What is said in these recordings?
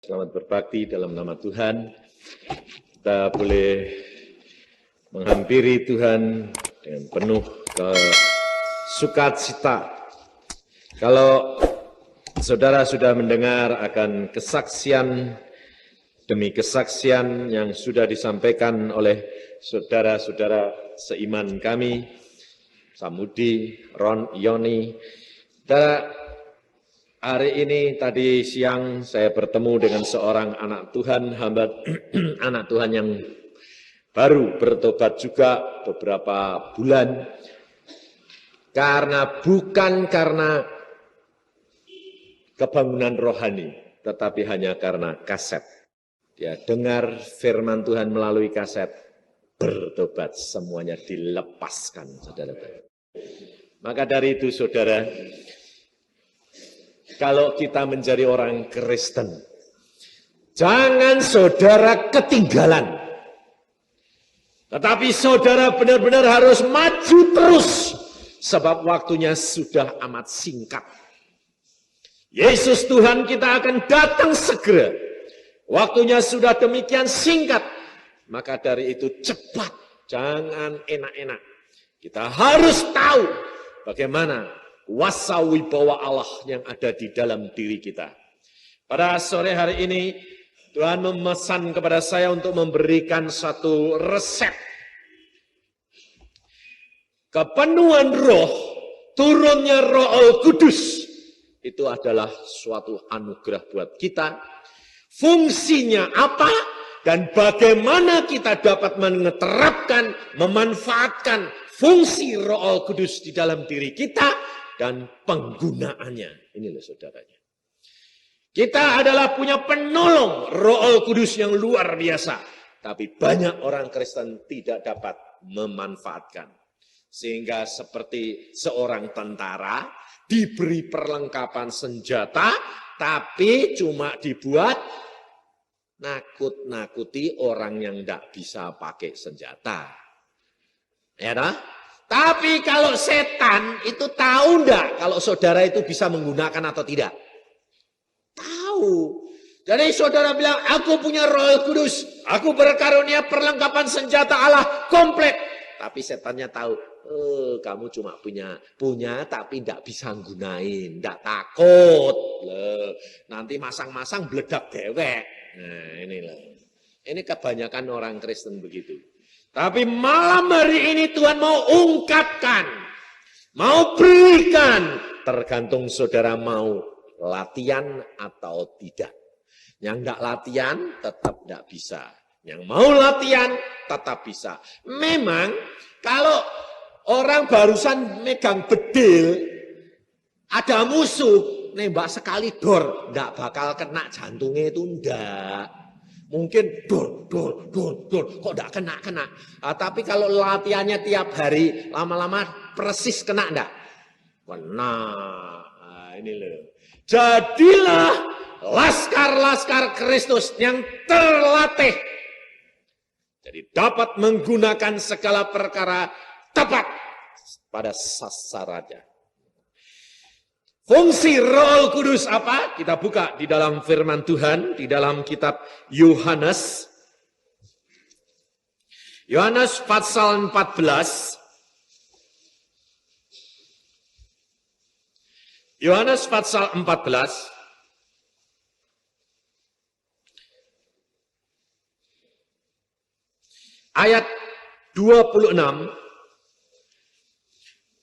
Selamat berbakti dalam nama Tuhan. Kita boleh menghampiri Tuhan dengan penuh sukacita. Kalau saudara sudah mendengar akan kesaksian demi kesaksian yang sudah disampaikan oleh saudara-saudara seiman kami, Samudi, Ron, Yoni, hari ini tadi siang saya bertemu dengan seorang anak Tuhan, anak Tuhan yang baru bertobat juga beberapa bulan, bukan karena kebangunan rohani, tetapi hanya karena kaset. Dia dengar firman Tuhan melalui kaset, bertobat, semuanya dilepaskan, saudara. Maka dari itu, saudara, kalau kita menjadi orang Kristen, jangan saudara ketinggalan. Tetapi saudara benar-benar harus maju terus, sebab waktunya sudah amat singkat. Yesus Tuhan kita akan datang segera. Waktunya sudah demikian singkat. Maka dari itu cepat, jangan enak-enak. Kita harus tahu bagaimana kuasa wibawa Allah yang ada di dalam diri kita. Pada sore hari ini, Tuhan memesan kepada saya untuk memberikan satu resep. Kepenuhan roh, turunnya Roh Kudus, itu adalah suatu anugerah buat kita. Fungsinya apa dan bagaimana kita dapat menerapkan, memanfaatkan fungsi Roh Kudus di dalam diri kita, dan penggunaannya. Ini loh saudaranya. Kita adalah punya penolong Roh Kudus yang luar biasa. Tapi banyak orang Kristen tidak dapat memanfaatkan. Sehingga seperti seorang tentara diberi perlengkapan senjata, tapi cuma dibuat nakut-nakuti orang yang tidak bisa pakai senjata. Ya dah? Tapi kalau setan itu tahu enggak kalau saudara itu bisa menggunakan atau tidak? Tahu. Jadi saudara bilang, aku punya Roh Kudus, aku berkarunia perlengkapan senjata Allah komplit. Tapi setannya tahu, kamu cuma punya tapi enggak bisa gunain, enggak takut. Nanti masang-masang bledak dewek. Nah inilah. Ini kebanyakan orang Kristen begitu. Tapi malam hari ini Tuhan mau ungkapkan, mau berikan, tergantung saudara mau latihan atau tidak. Yang enggak latihan tetap enggak bisa. Yang mau latihan tetap bisa. Memang kalau orang barusan megang bedil, ada musuh, nembak sekali dor, enggak bakal kena jantungnya itu enggak. Mungkin dor, kok enggak kena. Tapi kalau latihannya tiap hari, lama-lama persis kena enggak? Kena. Nah, ini loh. Jadilah laskar-laskar Kristus yang terlatih. Jadi dapat menggunakan segala perkara tepat pada sasarannya. Fungsi Roh Kudus apa? Kita buka di dalam firman Tuhan, di dalam kitab Yohanes. Yohanes pasal 14. Yohanes pasal 14. Ayat 26.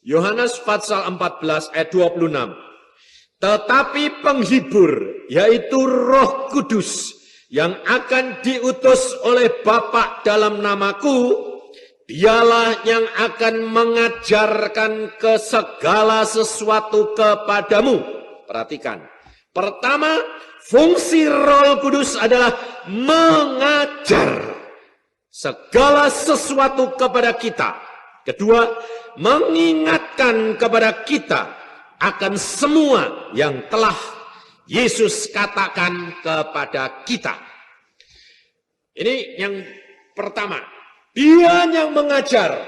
Yohanes pasal 14 ayat 26. Tetapi penghibur, yaitu Roh Kudus, yang akan diutus oleh Bapa dalam namaku, dialah yang akan mengajarkan ke segala sesuatu kepadamu. Perhatikan. Pertama, fungsi Roh Kudus adalah mengajar segala sesuatu kepada kita. Kedua, mengingatkan kepada kita akan semua yang telah Yesus katakan kepada kita. Ini yang pertama. Dia yang mengajar.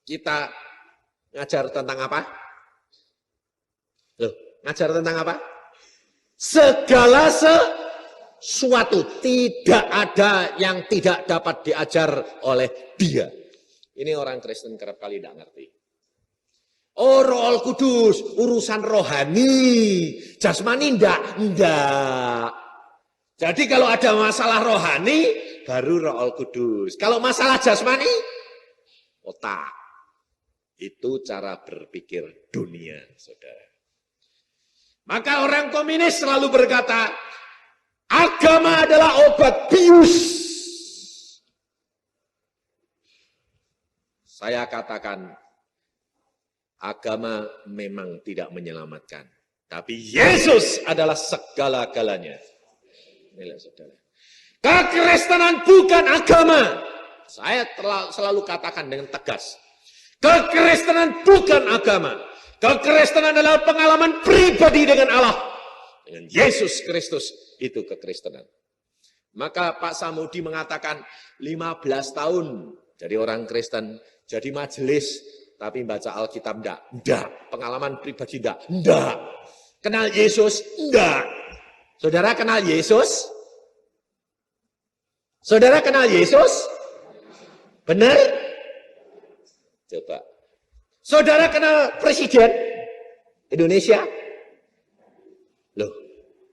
Kita ngajar tentang apa? Loh, ngajar tentang apa? Segala suatu. Tidak ada yang tidak dapat diajar oleh dia. Ini orang Kristen kerap kali tidak ngerti. Oh, Roh Kudus, urusan rohani. Jasmani enggak. Jadi kalau ada masalah rohani, baru Roh Kudus. Kalau masalah jasmani, otak. Itu cara berpikir dunia, saudara. Maka orang komunis selalu berkata, agama adalah obat bius. Saya katakan, agama memang tidak menyelamatkan. Tapi Yesus adalah segala-galanya. Inilah saudara. Kekristenan bukan agama. Saya selalu katakan dengan tegas. Kekristenan bukan agama. Kekristenan adalah pengalaman pribadi dengan Allah. Dengan Yesus Kristus, itu kekristenan. Maka Pak Samudi mengatakan 15 tahun jadi orang Kristen, jadi majelis, tapi baca Alkitab enggak. Pengalaman pribadi enggak. Kenal Yesus? Enggak. Saudara kenal Yesus? Saudara kenal Yesus? Benar? Coba. Saudara kenal Presiden Indonesia? Loh.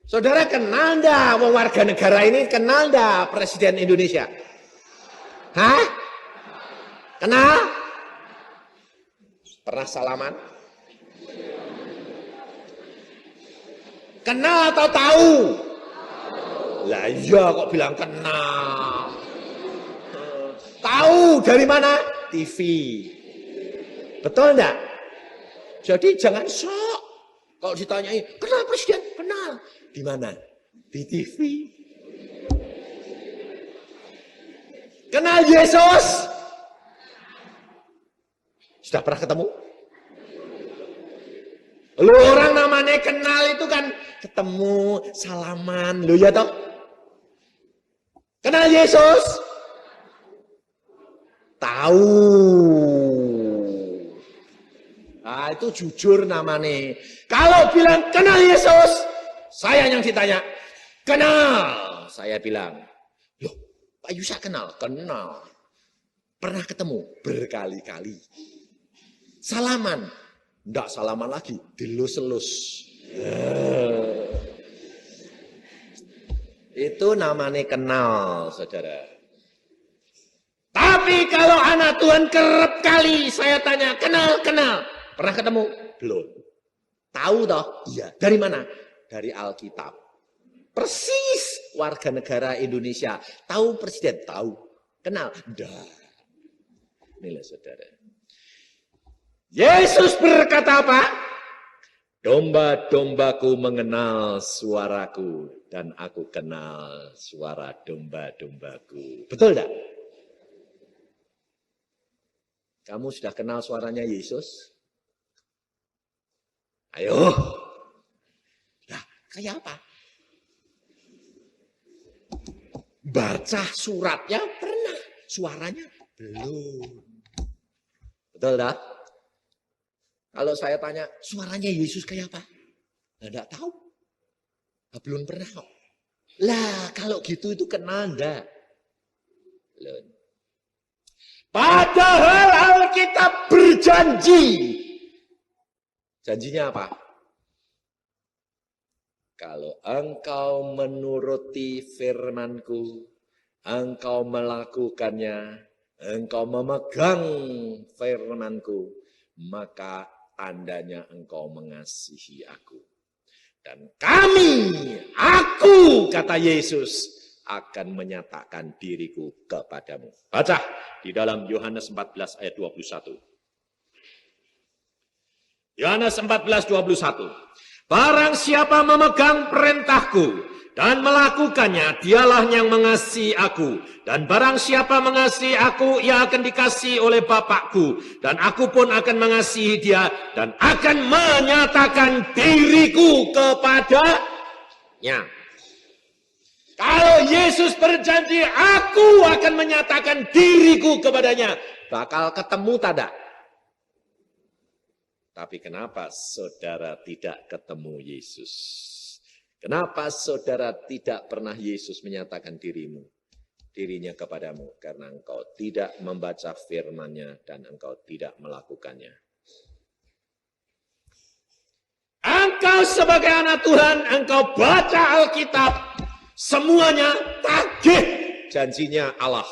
Saudara kenal enggak warga negara ini, kenal enggak Presiden Indonesia? Hah? Kenal? Pernah salaman? Kenal atau tahu? Lah iya kok bilang kenal. Tahu dari mana? TV. Betul enggak? Jadi jangan sok. Kalau ditanyai, kenal Presiden? Kenal. Di mana? Di TV. Kenal Yesus? Sudah pernah ketemu? Lu orang namanya kenal itu kan ketemu, salaman, lu ya toh? Kenal Yesus? Tahu. Nah, itu jujur namanya. Kalau bilang kenal Yesus, saya yang ditanya. Kenal. Saya bilang, loh, Pak Yusa kenal? Kenal. Pernah ketemu? Berkali-kali. Salaman? Enggak salaman lagi, dilus-elus. Itu namanya kenal, saudara. Tapi kalau anak Tuhan kerap kali saya tanya, kenal. Pernah ketemu? Belum. Tahu toh? Iya. Dari mana? Dari Alkitab. Persis warga negara Indonesia. Tahu Presiden? Tahu. Kenal? Enggak. Inilah saudara. Yesus berkata apa? Domba-dombaku mengenal suaraku dan aku kenal suara domba-dombaku. Betul enggak? Kamu sudah kenal suaranya Yesus? Ayo. Nah, kayak apa? Baca suratnya pernah, suaranya belum. Betul enggak? Kalau saya tanya, suaranya Yesus kayak apa? Nah, enggak tahu. Nah, belum pernah kok. Lah, kalau gitu itu kenal enggak? Belum. Padahal Alkitab berjanji. Janjinya apa? Kalau engkau menuruti firman-Ku, engkau melakukannya, engkau memegang firman-Ku, maka tandanya engkau mengasihi aku. Dan aku, kata Yesus, akan menyatakan diriku kepadamu. Baca di dalam Yohanes 14 ayat 21. Yohanes 14:21. Barang siapa memegang perintahku dan melakukannya, dialah yang mengasihi aku. Dan barang siapa mengasihi aku, ia akan dikasihi oleh Bapakku. Dan aku pun akan mengasihi dia dan akan menyatakan diriku kepadanya. Kalau Yesus berjanji, aku akan menyatakan diriku kepadanya. Bakal ketemu tak? Tapi kenapa saudara tidak ketemu Yesus? Kenapa saudara tidak pernah Yesus menyatakan dirinya kepadamu? Karena engkau tidak membaca firman-Nya dan engkau tidak melakukannya. Engkau sebagai anak Tuhan, engkau baca Alkitab, semuanya tagih janjinya Allah.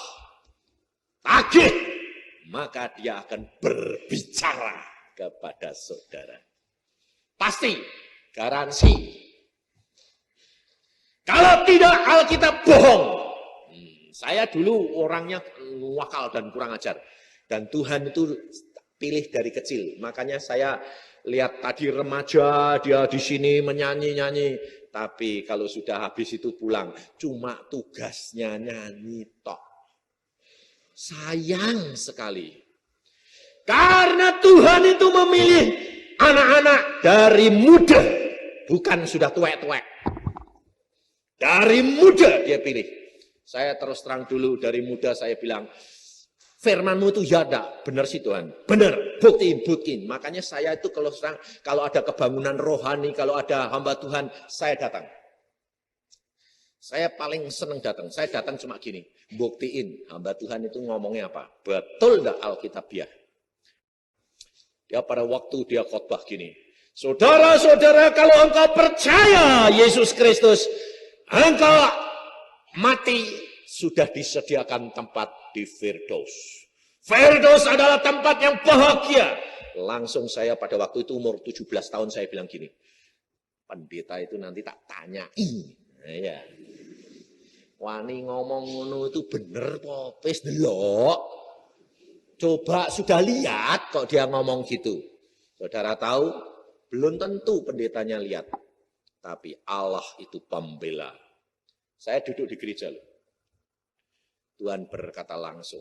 Tagih, maka dia akan berbicara kepada saudara. Pasti, garansi. Kalau tidak, Alkitab bohong. Saya dulu orangnya wakal dan kurang ajar. Dan Tuhan itu pilih dari kecil. Makanya saya lihat tadi remaja, dia di sini menyanyi-nyanyi. Tapi kalau sudah habis itu pulang, cuma tugasnya nyanyi tok. Sayang sekali. Karena Tuhan itu memilih anak-anak dari muda. Bukan sudah tuek-tuek. Dari muda dia pilih. Saya terus terang dulu dari muda saya bilang, firman-Mu itu ya ada, benar sih Tuhan. Benar, buktiin. Makanya saya itu kalau ada kebangunan rohani, kalau ada hamba Tuhan, saya datang. Saya paling senang datang. Saya datang cuma gini, buktiin hamba Tuhan itu ngomongnya apa. Betul enggak Alkitabiah? Dia pada waktu dia khotbah gini. Saudara-saudara, kalau engkau percaya Yesus Kristus, engkau mati, sudah disediakan tempat di Firdaus. Firdaus adalah tempat yang bahagia. Langsung saya pada waktu itu umur 17 tahun saya bilang gini. Pendeta itu nanti tak tanyai. Nah, ya. Wani ngomong ngono itu bener po, wis delok. Coba sudah lihat kok dia ngomong gitu. Saudara tahu, belum tentu pendetanya lihat. Tapi Allah itu pembela. Saya duduk di gereja loh. Tuhan berkata langsung,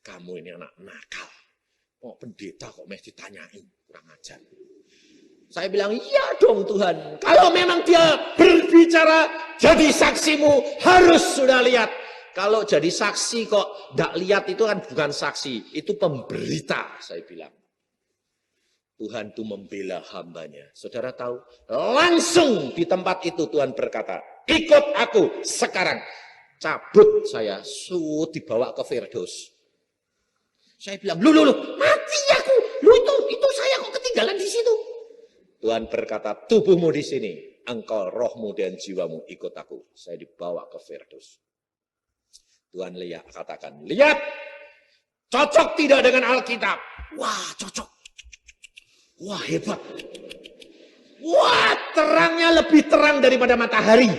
kamu ini anak nakal. Oh pendeta kok mesti ditanyain, kurang ajar. Saya bilang, iya dong Tuhan. Kalau memang dia berbicara, jadi saksimu harus sudah lihat. Kalau jadi saksi kok tidak lihat itu kan bukan saksi, itu pemberita, saya bilang. Tuhan itu membela hambanya. Saudara tahu, langsung di tempat itu Tuhan berkata, ikut aku sekarang. Cabut saya, dibawa ke Firdaus. Saya bilang, lu, mati aku. Itu saya kok ketinggalan di situ. Tuhan berkata, tubuhmu di sini. Engkau rohmu dan jiwamu ikut aku. Saya dibawa ke Firdaus. Tuhan katakan, lihat. Cocok tidak dengan Alkitab? Wah, cocok. Wah, hebat. Wah, terangnya lebih terang daripada matahari.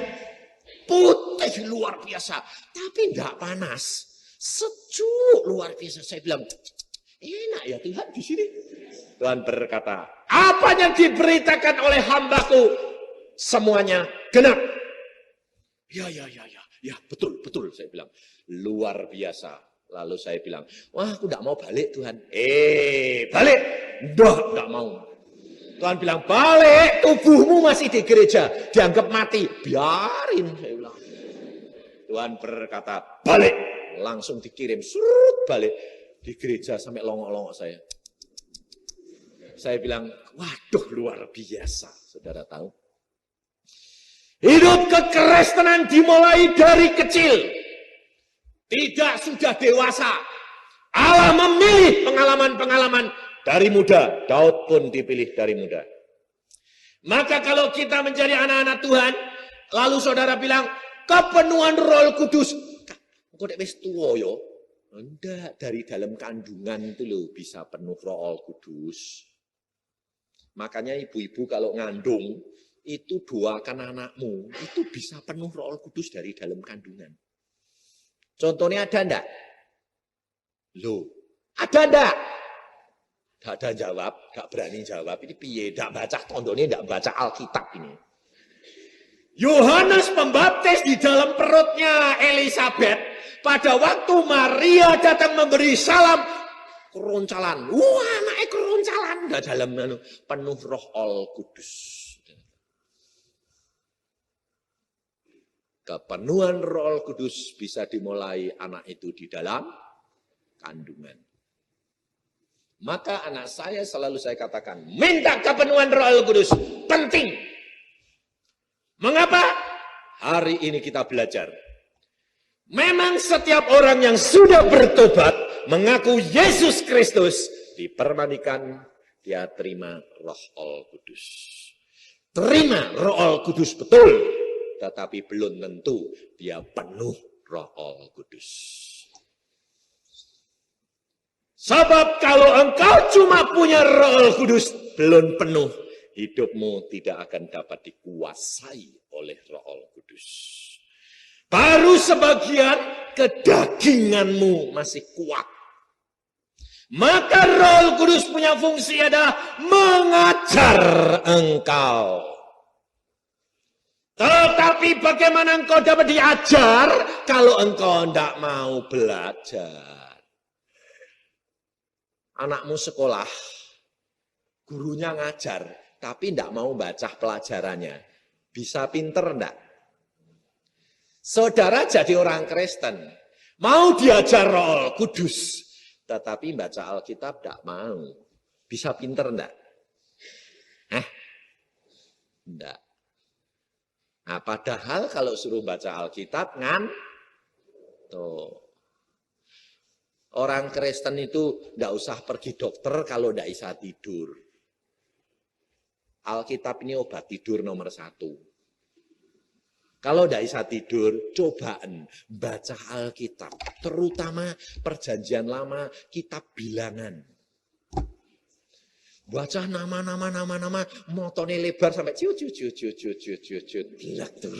Putih luar biasa. Tapi tidak panas. Sejuk luar biasa. Saya bilang, enak ya Tuhan di sini. Tuhan berkata, apa yang diberitakan oleh hambaku, semuanya genap. Ya, betul, saya bilang. Luar biasa. Lalu saya bilang, wah aku tidak mau balik Tuhan. Balik. Tidak mau. Tuhan bilang, balik, tubuhmu masih di gereja. Dianggap mati. Biarin, saya bilang. Tuhan berkata, balik. Langsung dikirim, surut balik. Di gereja sampai longok-longok saya. Saya bilang, waduh luar biasa. Saudara tahu. Hidup kekristenan dimulai dari kecil. Tidak sudah dewasa. Allah memilih pengalaman-pengalaman dari muda. Daud pun dipilih dari muda. Maka kalau kita menjadi anak-anak Tuhan, lalu saudara bilang, kepenuhan Roh Kudus. Kok nek wis tuwa ya? Enggak, dari dalam kandungan itu loh bisa penuh Roh Kudus. Makanya ibu-ibu kalau ngandung, itu doakan anakmu, itu bisa penuh Roh Kudus dari dalam kandungan. Contohnya ada enggak? Loh, ada enggak? Enggak ada jawab, enggak berani jawab. Ini piye? Enggak baca tondone, enggak baca Alkitab ini. Yohanes Pembaptis di dalam perutnya Elisabeth, pada waktu Maria datang memberi salam, keroncalan. Wah, anaknya keroncalan. Enggak dalam penuh Roh Kudus. Kepenuhan Roh Kudus bisa dimulai anak itu di dalam kandungan. Maka anak saya selalu saya katakan, minta kepenuhan Roh Kudus, penting. Mengapa? Hari ini kita belajar. Memang setiap orang yang sudah bertobat, mengaku Yesus Kristus, dipermanikan, dia terima Roh Al-Kudus. Terima Roh Al-Kudus betul, tetapi belum tentu dia penuh Roh Al-Kudus. Sebab kalau engkau cuma punya Roh Al-Kudus, belum penuh, hidupmu tidak akan dapat dikuasai oleh Roh Al-Kudus. Baru sebagian kedaginganmu masih kuat. Maka Roh Kudus punya fungsi adalah mengajar engkau. Tetapi bagaimana engkau dapat diajar kalau engkau tidak mau belajar? Anakmu sekolah, gurunya ngajar, tapi tidak mau baca pelajarannya. Bisa pinter enggak? Saudara jadi orang Kristen, mau diajar Roh Kudus, tetapi baca Alkitab tidak mau. Bisa pinter enggak? Enggak. Nah, padahal kalau suruh baca Alkitab, tuh. Orang Kristen itu tidak usah pergi dokter kalau tidak bisa tidur. Alkitab ini obat tidur nomor 1. Kalau tidak bisa tidur, cobaan baca Alkitab. Terutama perjanjian lama, kitab bilangan. Baca nama, motone lebar sampai ciut. Gila tuh.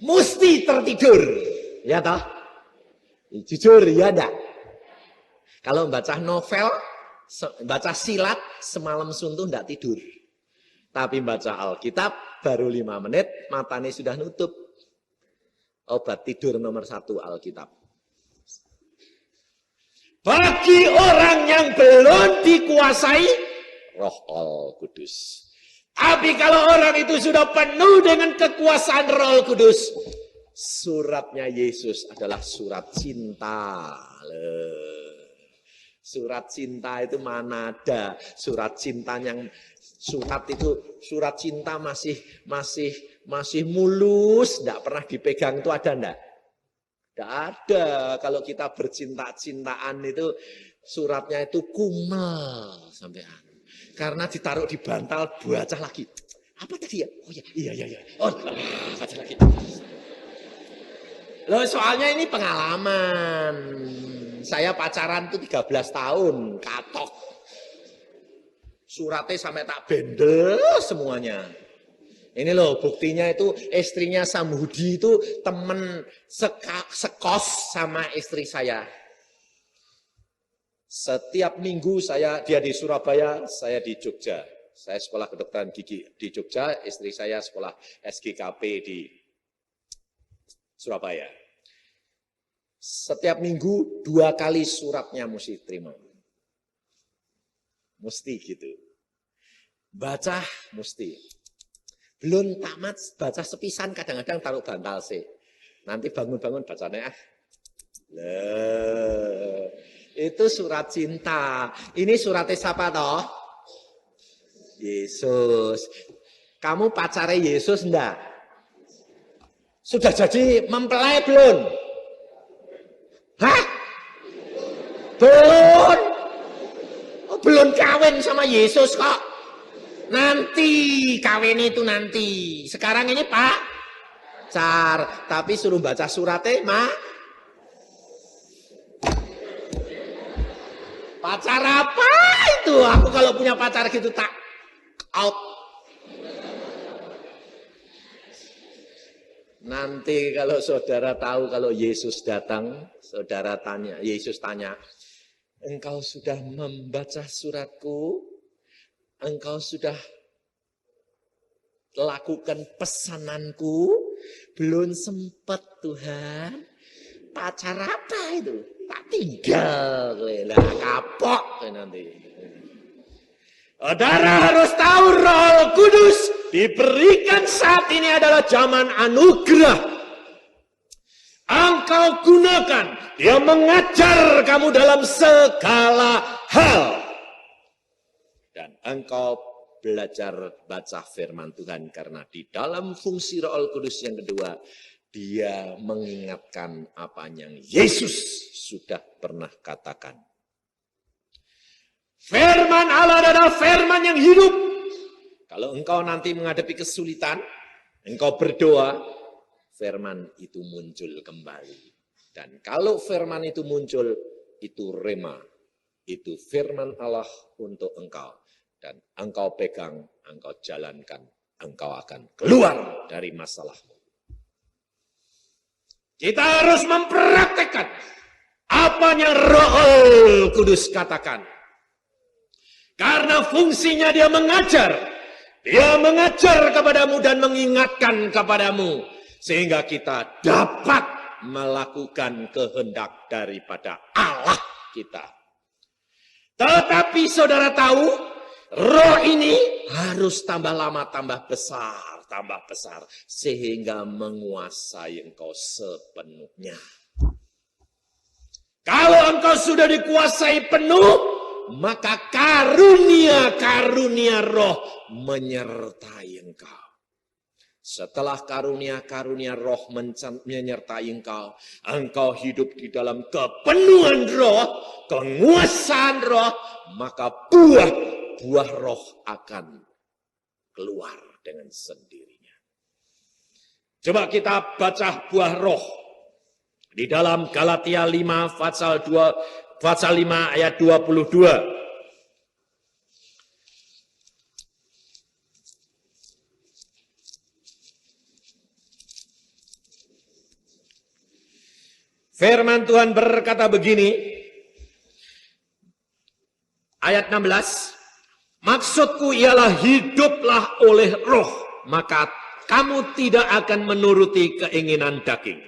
Mesti tertidur. Ya toh? Jujur, ya enggak? Kalau baca novel, baca silat, semalam suntuh enggak tidur. Tapi baca Alkitab, baru 5 menit, matanya sudah nutup. Obat tidur nomor 1 Alkitab. Bagi orang yang belum dikuasai Roh Al-Kudus. Tapi kalau orang itu sudah penuh dengan kekuasaan Roh Al-Kudus, suratnya Yesus adalah surat cinta. Surat cinta itu mana ada? Surat cinta yang surat cinta masih mulus, tidak pernah dipegang itu ada enggak? Tidak ada. Kalau kita bercinta-cintaan itu suratnya itu kumel sampean. Karena ditaruh di bantal, baca lagi. Apa tadi ya? Oh iya. Oh, baca lagi. Loh, soalnya ini pengalaman. Saya pacaran itu 13 tahun, katok. Suratnya sampai tak bendel semuanya. Ini loh buktinya itu istrinya Samhudi itu temen sekos sama istri saya. Setiap minggu dia di Surabaya, saya di Jogja. Saya sekolah kedokteran gigi di Jogja, istri saya sekolah SGKP di Surabaya. Setiap minggu 2 kali suratnya mesti terima. Mesti gitu. Baca mesti. Belum tamat baca sepisan kadang-kadang taruh bantal sih. Nanti bangun-bangun bacanya itu surat cinta. Ini suratnya siapa toh? Yesus. Kamu pacarnya Yesus enggak? Sudah jadi mempelai belum? Hah? Belum? Oh, belum kawin sama Yesus kok. Nanti kawin itu nanti. Sekarang ini pacar, tapi suruh baca suratnya pacar apa itu? Aku kalau punya pacar gitu tak out. Nanti kalau saudara tahu kalau Yesus datang, Yesus tanya, engkau sudah membaca suratku? Engkau sudah lakukan pesananku? Belum sempat Tuhan. Pacar apa itu? Tak tinggal. Lah kapok nanti. Saudara harus tahu Roh Kudus diberikan saat ini adalah zaman anugerah. Engkau gunakan. Dia mengajar kamu dalam segala hal. Dan engkau belajar baca firman Tuhan. Karena di dalam fungsi Roh Kudus yang kedua, dia mengingatkan apa yang Yesus sudah pernah katakan. Firman Allah adalah firman yang hidup. Kalau engkau nanti menghadapi kesulitan, engkau berdoa, firman itu muncul kembali. Dan kalau firman itu muncul, itu rema. Itu firman Allah untuk engkau. Dan engkau pegang, engkau jalankan, engkau akan keluar dari masalahmu. Kita harus mempraktekkan apa yang Roh Kudus katakan. Karena fungsinya dia mengajar. Dia mengajar kepadamu dan mengingatkan kepadamu. Sehingga kita dapat melakukan kehendak daripada Allah kita. Tetapi saudara tahu, roh ini harus tambah lama, tambah besar, tambah besar. Sehingga menguasai engkau sepenuhnya. Kalau engkau sudah dikuasai penuh, maka karunia-karunia roh menyertai engkau. Setelah karunia-karunia roh menyertai engkau, engkau hidup di dalam kepenuhan roh, penguasaan roh, maka buah roh akan keluar dengan sendirinya. Coba kita baca buah roh di dalam Galatia 5 pasal 5 ayat 22. Firman Tuhan berkata begini, ayat 16, maksudku ialah hiduplah oleh roh, maka kamu tidak akan menuruti keinginan daging.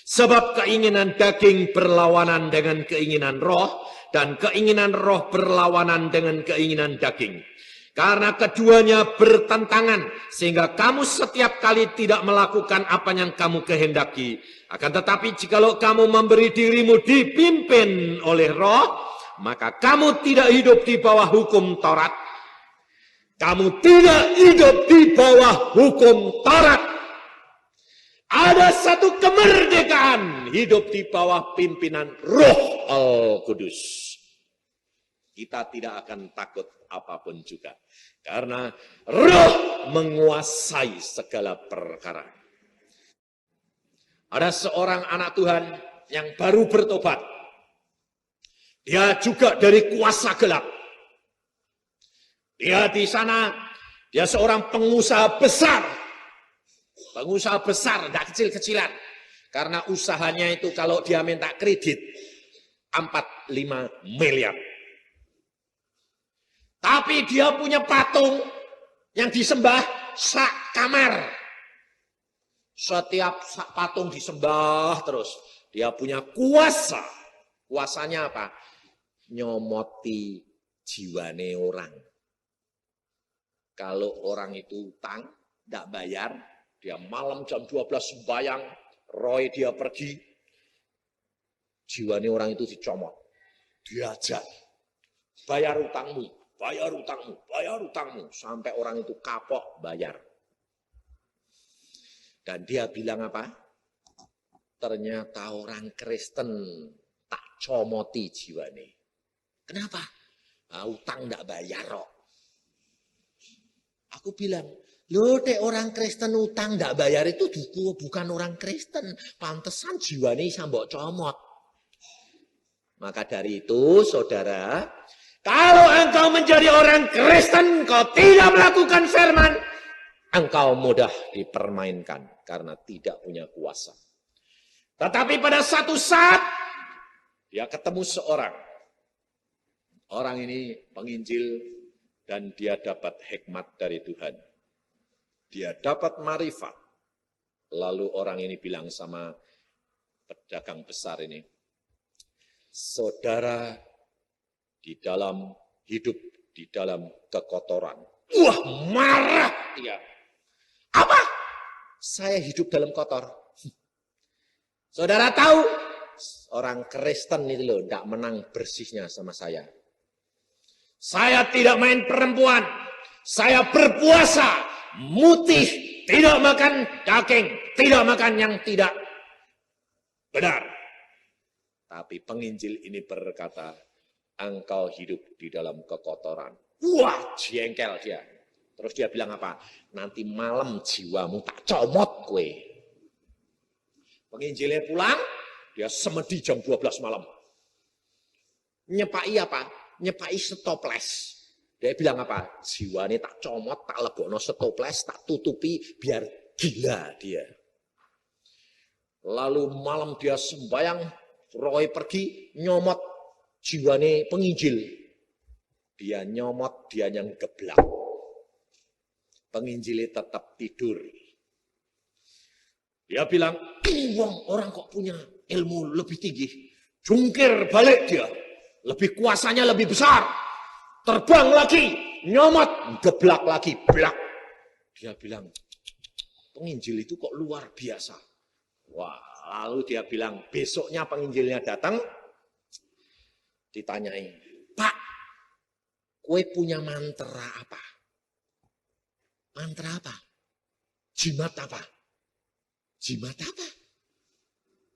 Sebab keinginan daging berlawanan dengan keinginan roh, dan keinginan roh berlawanan dengan keinginan daging. Karena keduanya bertentangan, sehingga kamu setiap kali tidak melakukan apa yang kamu kehendaki. Akan tetapi jikalau kamu memberi dirimu dipimpin oleh roh, maka kamu tidak hidup di bawah hukum Taurat. Kamu tidak hidup di bawah hukum Taurat. Ada satu kemerdekaan hidup di bawah pimpinan Roh Al-Kudus. Kita tidak akan takut apapun juga. Karena roh menguasai segala perkara. Ada seorang anak Tuhan yang baru bertobat. Dia juga dari kuasa gelap. Dia di sana, dia seorang pengusaha besar. Pengusaha besar, tidak kecil-kecilan. Karena usahanya itu kalau dia minta kredit, 4-5 miliar. Tapi dia punya patung yang disembah sak kamar. Setiap patung disembah terus. Dia punya kuasa. Kuasanya apa? Nyomoti jiwane orang. Kalau orang itu utang, tidak bayar, dia malam jam 12 sembahyang, roy dia pergi, jiwane orang itu dicomot. Diajak, bayar utangmu, bayar utangmu, bayar utangmu. Sampai orang itu kapok bayar. Dan dia bilang apa? Ternyata orang Kristen tak comoti jiwane. Kenapa? Nah, utang tidak bayar kok. Aku bilang, loh dek orang Kristen utang tidak bayar itu bukan orang Kristen. Pantesan jiwane sambok comot. Maka dari itu saudara, kalau engkau menjadi orang Kristen, kau tidak melakukan firman, engkau mudah dipermainkan karena tidak punya kuasa. Tetapi pada satu saat, dia ketemu seorang. Orang ini penginjil dan dia dapat hikmat dari Tuhan. Dia dapat marifat. Lalu orang ini bilang sama pedagang besar ini, saudara di dalam hidup di dalam kekotoran. Wah, marah dia. Apa? Saya hidup dalam kotor. Saudara tahu, orang Kristen itu loh, tidak menang bersihnya sama saya. Saya tidak main perempuan. Saya berpuasa, mutih, tidak makan daging, tidak makan yang tidak benar. Tapi penginjil ini berkata, engkau hidup di dalam kekotoran. Wah, jengkel dia. Terus dia bilang apa? Nanti malam jiwamu tak comot kue. Penginjilnya pulang, dia semedi jam 12 malam. Nyepai apa? Nyepai stoples. Dia bilang apa? Jiwanya tak comot, tak lebokno stoples, tak tutupi, biar gila dia. Lalu malam dia sembayang, Roy pergi, nyomot jiwane penginjil. Dia nyomot, dia yang geblak. Penginjilnya tetap tidur. Dia bilang, ini orang kok punya ilmu lebih tinggi. Jungkir balik dia. Lebih kuasanya lebih besar. Terbang lagi, nyomot, geblak lagi, blak. Dia bilang, penginjil itu kok luar biasa. Wah, lalu dia bilang, besoknya penginjilnya datang, ditanyai, Pak, kue punya mantra apa? Mantra apa? Jimat apa? Jimat apa?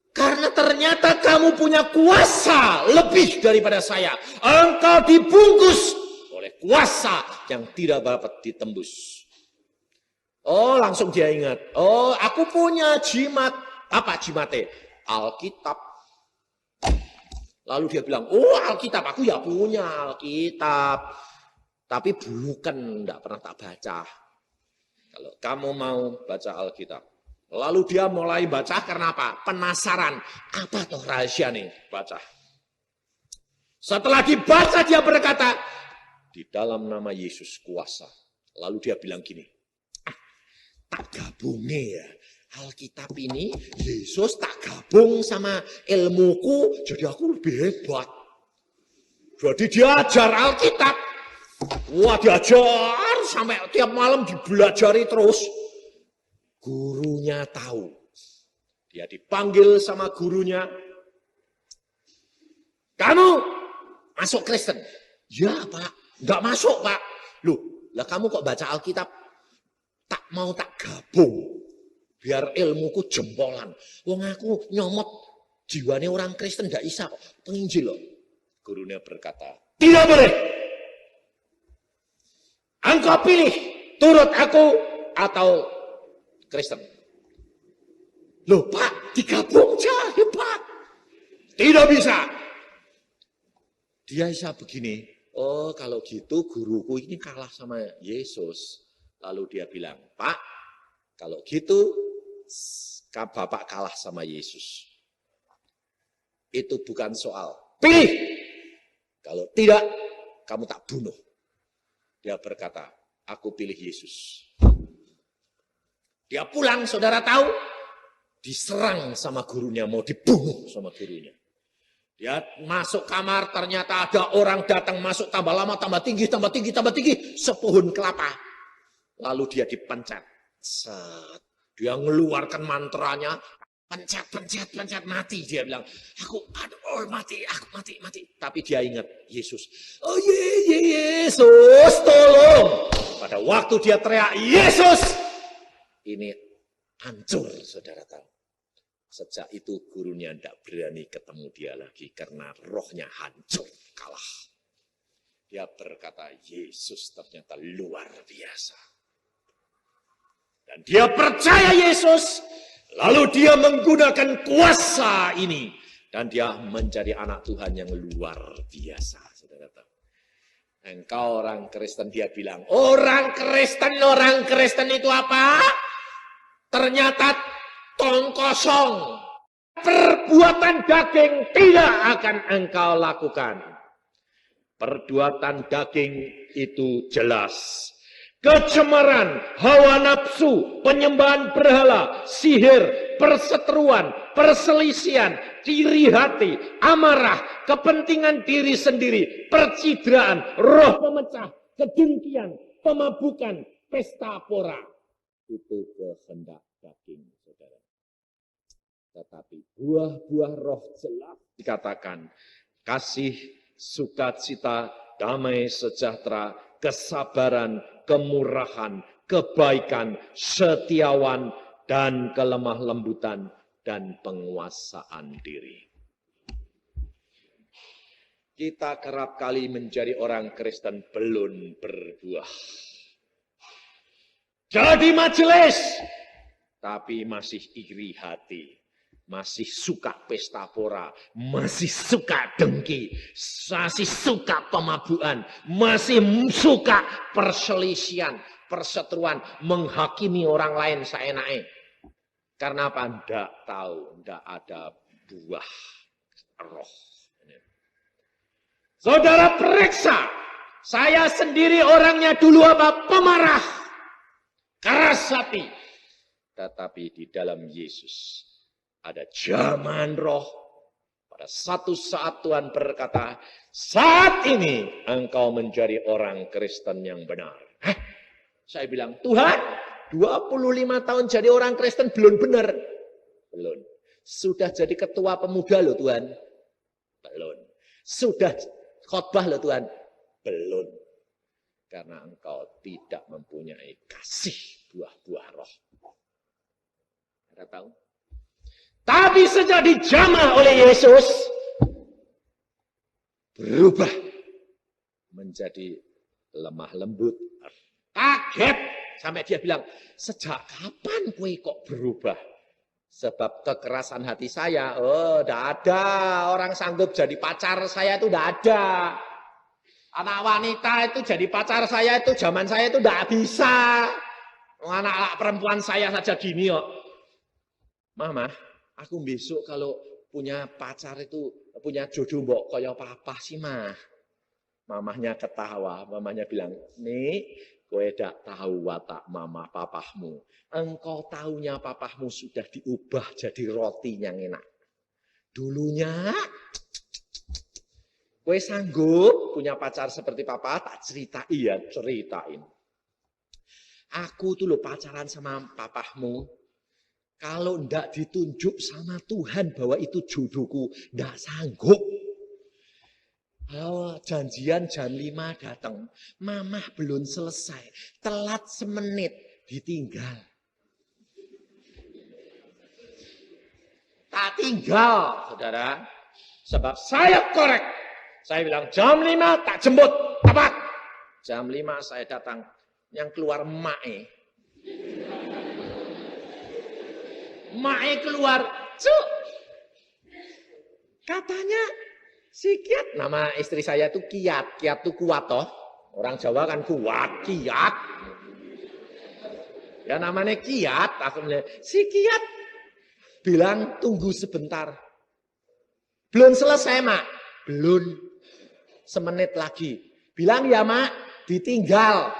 Karena ternyata kamu punya kuasa lebih daripada saya. Engkau dibungkus oleh kuasa yang tidak dapat ditembus. Oh, langsung dia ingat. Oh, aku punya jimat. Apa jimatnya? Alkitab. Lalu dia bilang, oh Alkitab, aku ya punya Alkitab. Tapi bukan, enggak pernah tak baca. Kalau kamu mau baca Alkitab. Lalu dia mulai baca karena apa? Penasaran. Apa toh rahasia nih? Baca. Setelah dibaca dia berkata, di dalam nama Yesus kuasa. Lalu dia bilang gini, tak gabungnya ya. Alkitab ini, Yesus tak gabung sama ilmuku, jadi aku lebih hebat. Jadi dia ajar Alkitab. Wah, diajar sampai tiap malam dibelajari terus. Gurunya tahu. Dia dipanggil sama gurunya. Kamu masuk Kristen? Ya Pak, enggak masuk Pak. Loh, lah kamu kok baca Alkitab? Tak mau tak gabung. Biar ilmuku jempolan. Wong aku nyomot jiwane orang Kristen enggak bisa kok. Penginjil loh. Gurunya berkata, tidak boleh. Engkau pilih turut aku atau Kristen. Loh Pak, digabung aja, hebat. Tidak bisa. Dia bisa begini, oh kalau gitu guruku ini kalah sama Yesus. Lalu dia bilang, Pak, kalau gitu Bapak kalah sama Yesus. Itu bukan soal. Pilih. Kalau tidak, kamu tak bunuh. Dia berkata, aku pilih Yesus. Dia pulang, saudara tahu, diserang sama gurunya, mau dibunuh sama gurunya. Dia masuk kamar, ternyata ada orang datang masuk tambah lama, tambah tinggi, tambah tinggi, tambah tinggi, sepuhun kelapa. Lalu dia dipencet. Set. Dia ngeluarkan mantranya, pencet, pencet, pencet, mati. Dia bilang, aku mati. Tapi dia ingat Yesus. Oh Yesus, tolong. Pada waktu dia teriak, Yesus. Ini hancur, saudara tahu. Sejak itu gurunya tidak berani ketemu dia lagi karena rohnya hancur, kalah. Dia berkata, Yesus ternyata luar biasa. Dan dia percaya Yesus, lalu dia menggunakan kuasa ini. Dan dia menjadi anak Tuhan yang luar biasa, saudara tahu. Engkau orang Kristen, dia bilang, orang Kristen itu apa? Ternyata tong kosong. Perbuatan daging tidak akan engkau lakukan. Perbuatan daging itu jelas. Kecemaran, hawa nafsu, penyembahan berhala, sihir, perseteruan, perselisihan, iri hati, amarah, kepentingan diri sendiri, percidraan, roh pemecah, kedengkian, pemabukan, pesta pora. Itu kehendak daging, saudara. Tetapi buah-buah roh jelas dikatakan kasih, sukacita, damai sejahtera, kesabaran, kemurahan, kebaikan, setiawan, dan kelemah lembutan, dan penguasaan diri. Kita kerap kali menjadi orang Kristen belum berbuah. Jadi majelis, tapi masih iri hati. Masih suka pesta pora, masih suka dengki, masih suka pemabuan, masih suka perselisihan, perseteruan, menghakimi orang lain seenaknya. Karena apa? Tidak tahu, tidak ada buah roh. Saudara periksa, saya sendiri orangnya dulu apa? Pemarah, keras hati. Tetapi di dalam Yesus ada zaman roh. Pada satu saat Tuhan berkata, saat ini engkau menjadi orang Kristen yang benar. Saya bilang, Tuhan, 25 tahun jadi orang Kristen belum benar. Belum. Sudah jadi ketua pemuda loh Tuhan. Belum. Sudah khotbah loh Tuhan. Belum. Karena engkau tidak mempunyai kasih buah-buah roh. Anda tahu? Tapi sejak dijamah oleh Yesus, berubah menjadi lemah lembut. Kaget. Sampai dia bilang, sejak kapan kue kok berubah? Sebab kekerasan hati saya, tidak ada orang sanggup jadi pacar saya itu tidak ada. Anak wanita itu jadi pacar saya itu, zaman saya itu tidak bisa. Anak perempuan saya saja gini kok. Mama, aku besok kalau punya pacar itu, punya jodoh mbok kaya papa sih mah. Mamahnya ketawa, mamahnya bilang, nih kowe dak tahu watak mama papahmu. Engkau tahunya papahmu sudah diubah jadi roti yang enak. Dulunya, kowe sanggup punya pacar seperti papa, tak cerita, iya ceritain. Aku tuh lo pacaran sama papahmu. Kalau ndak ditunjuk sama Tuhan bahwa itu jodohku, ndak sanggup. Oh, janjian jam 5 datang. Mamah belum selesai. Telat semenit ditinggal. Tak tinggal, saudara. Sebab saya korek. Saya bilang jam 5 tak jemput. Tepat. Jam 5 saya datang. Yang keluar mae. Mae keluar. Cuk. Katanya si Kiat, nama istri saya itu Kiat. Kiat itu kuat toh. Orang Jawa kan kuat, Kiat. Ya namanya Kiat. Akhirnya si Kiat bilang tunggu sebentar. Belum selesai mak. Belum. Semenit lagi. Bilang ya mak, ditinggal.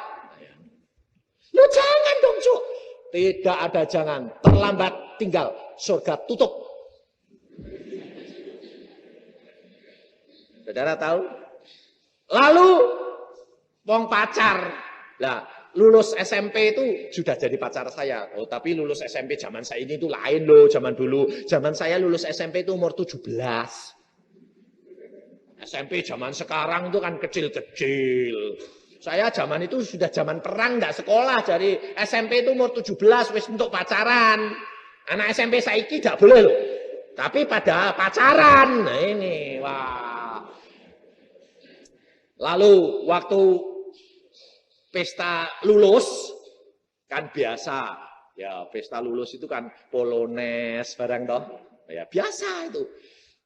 Lu jangan dong Cuk. Tidak ada jangan. Terlambat tinggal. Surga tutup. Saudara tahu? Lalu wong pacar. Lah, lulus SMP itu sudah jadi pacar saya. Oh, tapi lulus SMP zaman saya ini itu lain loh, zaman dulu. Zaman saya lulus SMP itu umur 17. SMP zaman sekarang itu kan kecil-kecil. Saya zaman itu sudah zaman perang, enggak sekolah. Jadi SMP itu umur 17 wis untuk pacaran. Anak SMP saiki enggak boleh loh. Tapi pada pacaran. Nah ini, wah. Lalu waktu pesta lulus kan biasa. Ya, pesta lulus itu kan polones barang toh. Ya, biasa itu.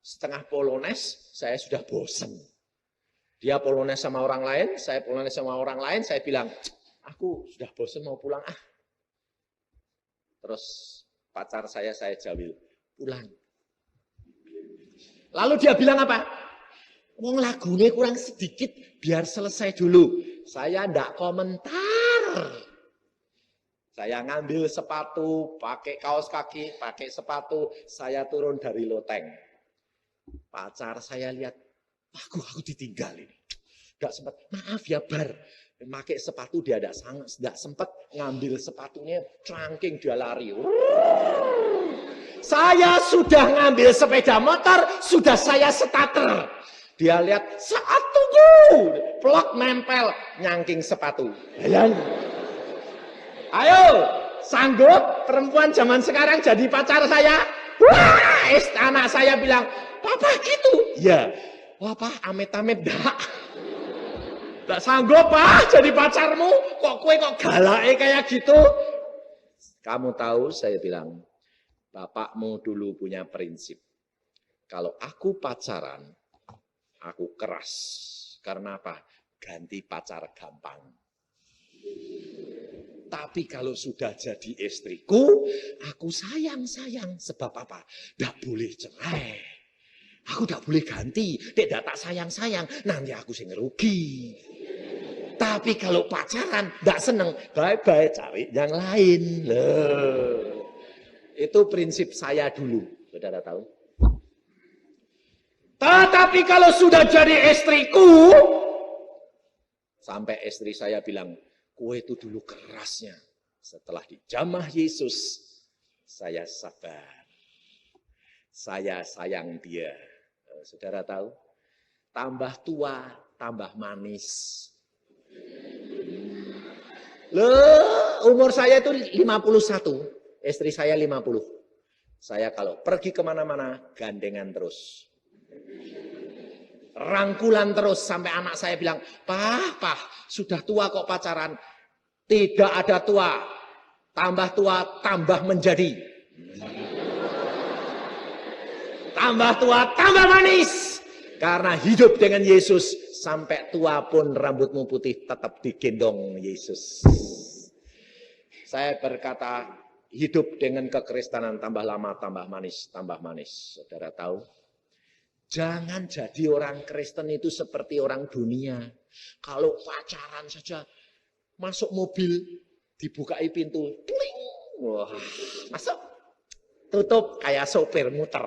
Setengah polones saya sudah bosen. Dia polones sama orang lain, saya polones sama orang lain, saya bilang, aku sudah bosen mau pulang ah. Terus pacar saya jawil, pulang. Lalu dia bilang apa? Wong lagunya kurang sedikit, biar selesai dulu. Saya ndak komentar. Saya ngambil sepatu, pakai kaos kaki, pakai sepatu, saya turun dari loteng. Pacar saya lihat, aku ditinggal ini. Gak sempat, maaf ya Bar. Pakai sepatu dia tidak sempat ngambil sepatunya, cangking dia lari. Saya sudah ngambil sepeda motor, sudah saya starter. Dia lihat sepatuku, plok nempel nyangking sepatu. Ayo, sanggup perempuan zaman sekarang jadi pacar saya? Wah, anak saya bilang, papa gitu. Ya, wah pak, amit-amit dak. Tak sanggup pak jadi pacarmu, kok kue kok galake kayak gitu? Kamu tahu, saya bilang, bapakmu dulu punya prinsip. Kalau aku pacaran, aku keras. Karena apa? Ganti pacar gampang. Tapi kalau sudah jadi istriku, aku sayang-sayang. Sebab apa? Tidak boleh cerai. Aku tidak boleh ganti. Tidak tak sayang-sayang. Nanti aku sing rugi. Tapi kalau pacaran, tidak seneng. Bye-bye, cari yang lain. Loh. Itu prinsip saya dulu. Saudara tahu? Tetapi kalau sudah jadi istriku, sampai istri saya bilang, kue itu dulu kerasnya. Setelah dijamah Yesus, saya sabar. Saya sayang dia. Saudara tahu? Tambah tua, tambah manis. Loh, umur saya itu 51. Istri saya 50. Saya kalau pergi kemana-mana, gandengan terus. Rangkulan terus sampai anak saya bilang, Pah, sudah tua kok pacaran. Tidak ada tua, tambah menjadi. Tambah tua, tambah manis. Karena hidup dengan Yesus, sampai tua pun rambutmu putih tetap digendong Yesus. Saya berkata, hidup dengan kekristenan tambah lama, tambah manis, tambah manis. Saudara tahu? Jangan jadi orang Kristen itu seperti orang dunia. Kalau pacaran saja, masuk mobil, dibukai pintu, kling, wah, masuk, tutup kayak sopir muter.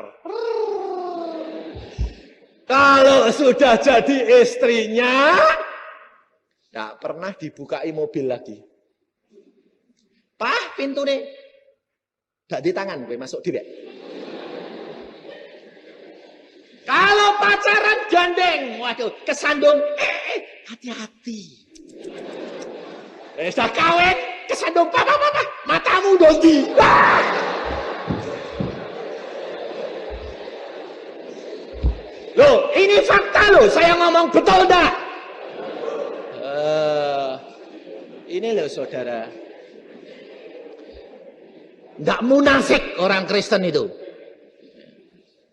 Kalau sudah jadi istrinya, tidak pernah dibukai mobil lagi. Pah, pintu nih, tidak di tangan, gue masuk direk. Kalau pacaran gandeng, waduh, kesandung, hati-hati. Sudah kawin, kesandung, papa, matamu dogi. Loh, ini fakta loh, saya ngomong betul dah. Ini loh saudara. Nggak munafik orang Kristen itu.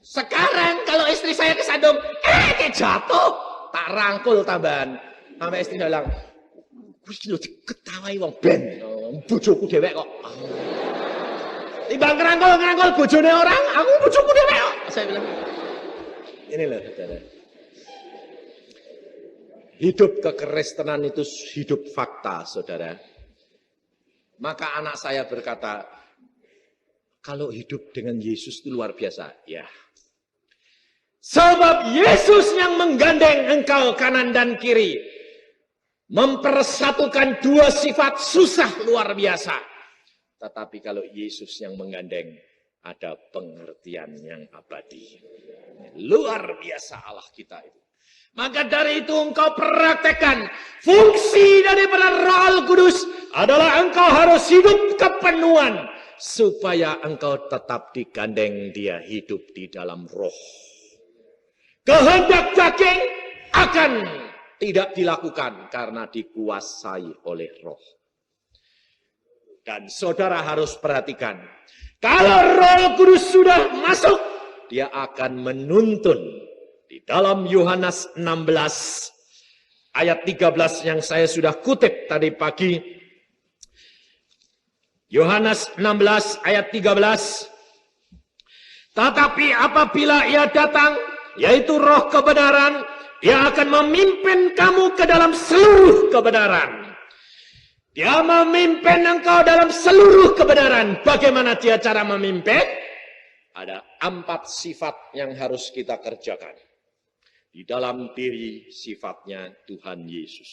Sekarang kalau istri saya kesandung, dia jatuh, tak rangkul tambahan. Sampai istri saya bilang, wih lo diketawai wong ben, bojoku dewek kok. Timbang ngerangkul bojone orang, aku bojoku dewek kok. Saya bilang, ini loh saudara. Hidup kekristenan itu hidup fakta saudara. Maka anak saya berkata, kalau hidup dengan Yesus itu luar biasa. Ya. Sebab Yesus yang menggandeng engkau kanan dan kiri. Mempersatukan dua sifat susah luar biasa. Tetapi kalau Yesus yang menggandeng, ada pengertian yang abadi. Luar biasa Allah kita itu. Maka dari itu engkau praktekkan. Fungsi daripada Roh Kudus adalah engkau harus hidup kepenuhan. Supaya engkau tetap digandeng dia hidup di dalam roh. Kehendak daging akan tidak dilakukan karena dikuasai oleh roh. Dan saudara harus perhatikan. Kalau Roh Kudus sudah masuk, dia akan menuntun. Di dalam Yohanes 16 ayat 13 yang saya sudah kutip tadi pagi. Yohanes 16 ayat 13. Tetapi apabila ia datang, yaitu roh kebenaran, dia akan memimpin kamu ke dalam seluruh kebenaran. Dia memimpin engkau dalam seluruh kebenaran. Bagaimana dia cara memimpin? Ada 4 sifat yang harus kita kerjakan. Di dalam diri sifatnya Tuhan Yesus.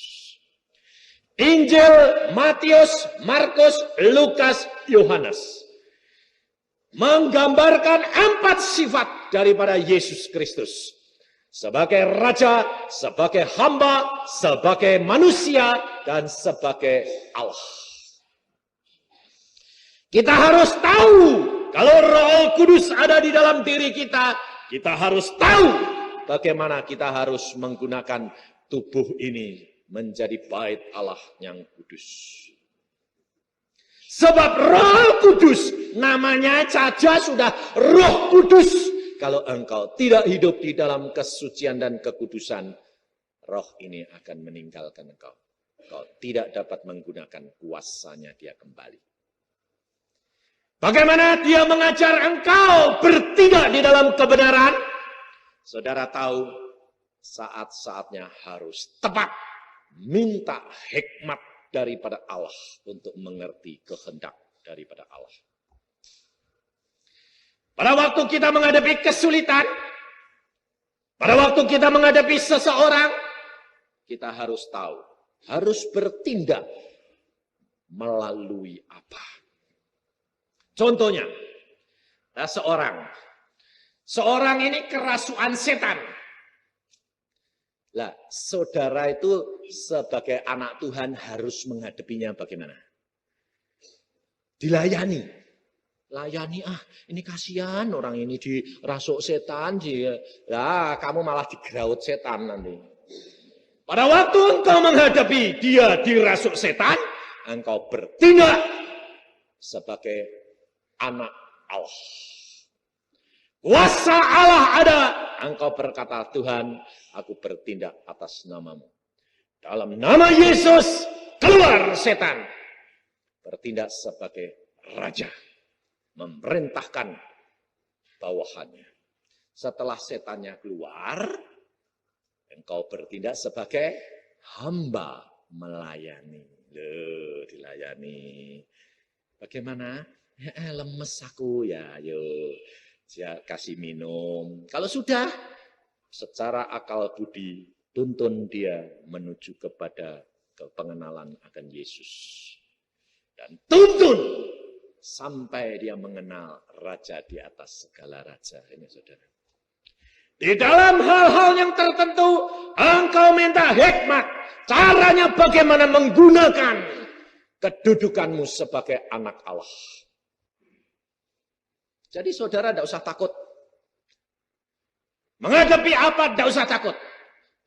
Injil Matius, Markus, Lukas, Yohanes menggambarkan 4 sifat daripada Yesus Kristus. Sebagai raja, sebagai hamba, sebagai manusia, dan sebagai Allah. Kita harus tahu, kalau Roh Kudus ada di dalam diri kita, kita harus tahu bagaimana kita harus menggunakan tubuh ini menjadi bait Allah yang kudus. Sebab Roh Kudus, namanya saja sudah Roh Kudus. Kalau engkau tidak hidup di dalam kesucian dan kekudusan, roh ini akan meninggalkan engkau. Engkau tidak dapat menggunakan kuasanya dia kembali. Bagaimana dia mengajar engkau bertindak di dalam kebenaran? Saudara tahu, saat-saatnya harus tepat. Minta hikmat daripada Allah untuk mengerti kehendak daripada Allah. Pada waktu kita menghadapi kesulitan, pada waktu kita menghadapi seseorang, kita harus tahu, harus bertindak melalui apa. Contohnya, ada seorang ini kerasukan setan. Lah, saudara itu sebagai anak Tuhan harus menghadapinya bagaimana? Dilayani. Layani, ini kasihan orang ini dirasuk setan, kamu malah digeraut setan nanti. Pada waktu engkau menghadapi dia dirasuk setan, engkau bertindak sebagai anak Allah. Kuasa Allah ada, engkau berkata, Tuhan, aku bertindak atas namamu. Dalam nama Yesus, keluar setan. Bertindak sebagai raja. Memerintahkan bawahannya. Setelah setannya keluar, engkau bertindak sebagai hamba melayani. Loh, dilayani. Bagaimana? Lemes aku ya, yuk. Saya kasih minum. Kalau sudah, secara akal budi, tuntun dia menuju kepada pengenalan akan Yesus. Dan tuntun sampai dia mengenal raja di atas segala raja. Ini saudara. Di dalam hal-hal yang tertentu, engkau minta hikmat. Caranya bagaimana menggunakan kedudukanmu sebagai anak Allah. Jadi saudara tidak usah takut. Menghadapi apa tidak usah takut.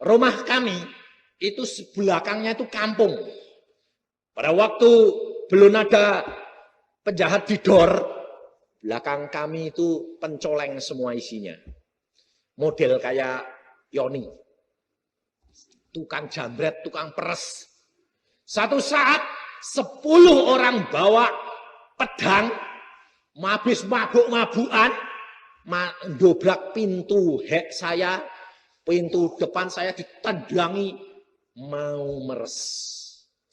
Rumah kami itu belakangnya itu kampung. Pada waktu belum ada penjahat didor, belakang kami itu pencoleng semua isinya. Model kayak Yoni. Tukang jambret, tukang peres. Satu saat 10 orang bawa pedang, habis mabuk-mabukan, dobrak pintu hek saya, pintu depan saya ditendangi, mau meres.